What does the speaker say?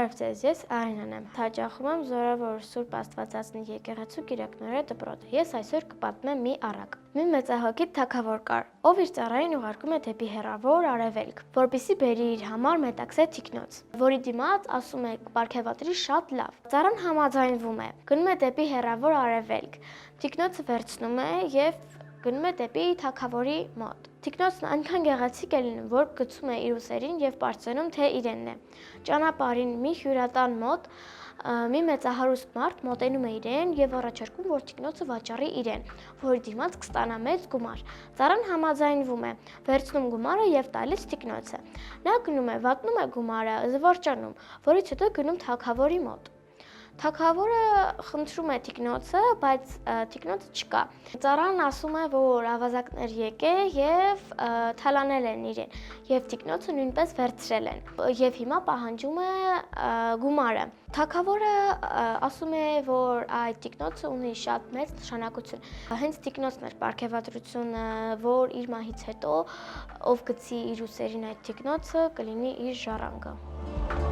Բարև ձեզ, ես Արինան եմ, հաճախում եմ Զորավոր Սուրբ Աստվածածնի եկեղեցու Կիրակնորիա դպրոցը։ Ես այսօր կպատմեմ մի առակ։ Մի մեծահոգիտ թագավոր կար, ով իր ծառային ուղարկում է դեպի հեռավոր արևելք, որպեսզի բերի իր համար մետաքսե թիկնոց, որի դիմաց ասում է պարգևատրի շատ լավ։ Ծառան համաձայնվում է, գնում է դեպի հեռավոր արևելք, թիկնոցը վերցնում է եւ գնում է դեպի թագավորի մոտ։ Թիկնոցն այնքան գեղեցիկ է լինում, որ գցում է իր ուսերին եւ պարծենում, թե իրենն է։ Ճանապարհին մի հյուրատան մոտ մի մեծահարուստ մարդ մոտենում է իրեն եւ առաջարկում, որ թիկնոցը վաճառի իրեն, որի դիմաց կստանա մեծ գումար։ Ծառան համաձայնվում է, վերցնում գումարը եւ տալիս թիկնոցը։ Նա գնում է, վատնում է գումարը, զվարճանում, որից հետո գնում թագավորի մոտ։ Թագավորը խնդրում է թիկնոցը, բայց թիկնոցը չկա։ Ծառան ասում է, որ ավազակներ եկել եւ թալանել են իրեն, եւ թիկնոցը նույնպես վերցրել են, եւ հիմա պահանջում է գումարը։ Թագավորը ասում է, որ այդ թիկնոցը ունի շատ մեծ նշանակություն։ Հենց թիկնոցն էր պարգևատրությունը, որ իր մահից հետո ով գցի իր ուսերին այդ թիկնոցը, կլինի իր ժառանգը։